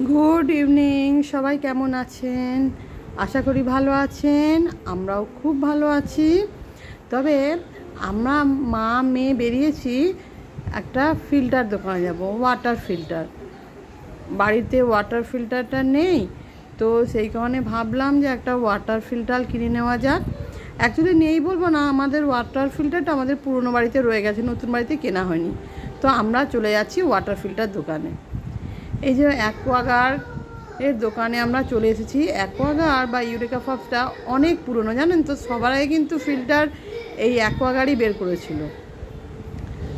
Good evening, সবাই কেমন আছেন? আশা করি ভালো আছেন। আমরাও খুব ভালো আছি। তবে আমরা মা মেয়ে বেরিয়েছি একটা ফিল্টার দোকানে যাব, ওয়াটার ফিল্টার। বাড়িতে ওয়াটার ফিল্টারটা নেই, তো সেই কারণে ভাবলাম যে একটা ওয়াটার ফিল্টার কিনে নেওয়া যাক। অ্যাকচুয়ালি নেই বলবো না, আমাদের ওয়াটার ফিল্টারটা আমাদের পুরনো বাড়িতে রয়ে গেছে, নতুন বাড়িতে কেনা হয়নি। তো আমরা চলে যাচ্ছি ওয়াটার ফিল্টার দোকানে। এই যে অ্যাকোয়াগার্ড এর দোকানে আমরা চলে এসেছি। অ্যাকোয়াগার্ড বা ইউরেকা ফবসটা অনেক পুরনো, জানেন তো। সবার আগে কিন্তু ফিল্টার এই অ্যাকোয়াগার্ডই বের করেছিল।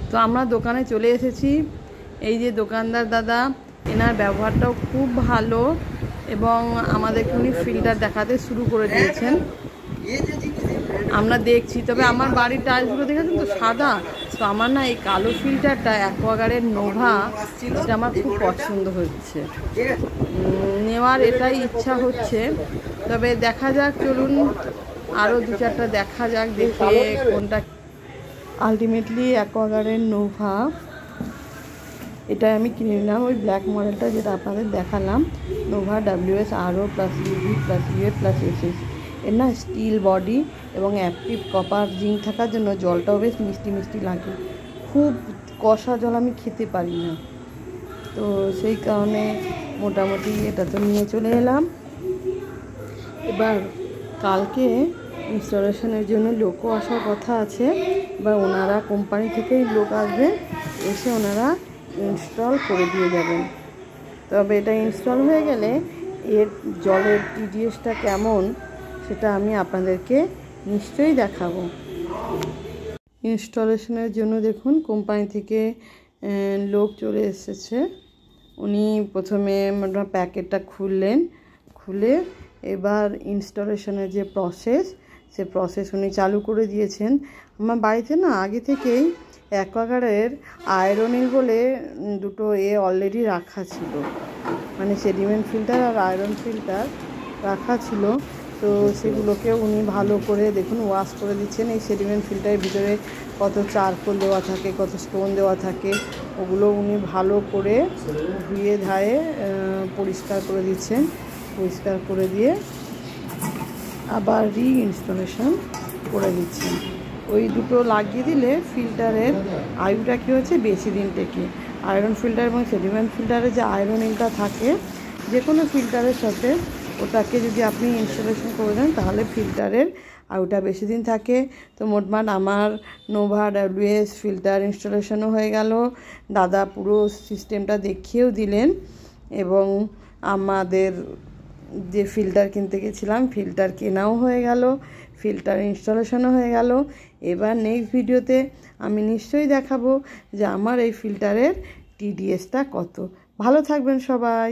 তো আমরা দোকানে চলে এসেছি। এই যে দোকানদার দাদা, এনার ব্যবহারটাও খুব ভালো এবং আমাদেরকে উনি ফিল্টার দেখাতে শুরু করে দিয়েছেন। আমরা দেখছি। তবে আমার বাড়ির টাইলসগুলো দেখেছেন তো সাদা, তো আমার না এই কালো ফিল্টারটা অ্যাকোয়াগার্ডের নোভা, এটা আমার খুব পছন্দ হচ্ছে, নেওয়ার এটাই ইচ্ছা হচ্ছে। তবে দেখা যাক, চলুন আরও দু চারটা দেখা যাক, দেখে কোনটা। আলটিমেটলি অ্যাকোয়াগার্ডের নোভা এটা আমি কিনে নিলাম, ওই ব্ল্যাক মডেলটা যেটা আপনাদের দেখালাম, Nova WS RO + UV + UA + SS। এর না স্টিল বডি এবং অ্যাক্টিভ কপার জিঙ্ক থাকার জন্য জলটাও বেশ মিষ্টি মিষ্টি লাগে। খুব কষা জল আমি খেতে পারি না, তো সেই কারণে মোটামুটি এটা তো নিয়ে চলে এলাম। এবার কালকে ইনস্টলেশনের জন্য লোকও আসার কথা আছে, বা ওনারা কোম্পানি থেকেই লোক আসবে, এসে ওনারা ইনস্টল করে দিয়ে যাবেন। তবে এটা ইনস্টল হয়ে গেলে এর জলের TDSটা কেমন সেটা আমি আপনাদেরকে নিশ্চয়ই দেখাবো। ইনস্টলেশনের জন্য দেখুন কোম্পানি থেকে লোক চলে এসেছে। উনি প্রথমে প্যাকেটটা খুললেন, খুলে এবার ইনস্টলেশনের যে সে প্রসেস উনি চালু করে দিয়েছেন। আমার বাড়িতে না আগে থেকেই অ্যাকোয়াগার্ডের আয়রনিল বলে দুটো অলরেডি রাখা ছিল, মানে সেডিমেন্ট ফিল্টার আর আয়রন ফিল্টার রাখা ছিল। তো সেগুলোকে উনি ভালো করে দেখুন ওয়াশ করে দিচ্ছেন। এই সেডিমেন্ট ফিল্টারের ভিতরে কত চারকোল দেওয়া থাকে, কত স্টোন দেওয়া থাকে, ওগুলো উনি ভালো করে ধুয়ে ধায়ে পরিষ্কার করে দিচ্ছেন। পরিষ্কার করে দিয়ে আবার রিইনস্টলেশন করে দিচ্ছেন। ওই দুটো লাগিয়ে দিলে ফিল্টারের আয়ুটা কী হচ্ছে, বেশি দিন টেকে। আয়রন ফিল্টার এবং সেডিমেন্ট ফিল্টারে যে আয়রনিলটা থাকে, যে কোনো ফিল্টারের সাথে ওটাকে যদি আপনি ইনস্টলেশন করে দেন তাহলে ফিল্টারের আয়ুটা বেশি দিন থাকে। তো মোটমাট আমার নোভা WS ফিল্টার ইনস্টলেশনও হয়ে গেল। দাদা পুরো সিস্টেমটা দেখিয়েও দিলেন, এবং আমাদের যে ফিল্টার কিনতে গেছিলাম ফিল্টার কেনাও হয়ে গেল, ফিল্টার ইনস্টলেশনও হয়ে গেল। এবার নেক্সট ভিডিওতে আমি নিশ্চয়ই দেখাবো যে আমার এই ফিল্টারের TDSটা কত। ভালো থাকবেন সবাই।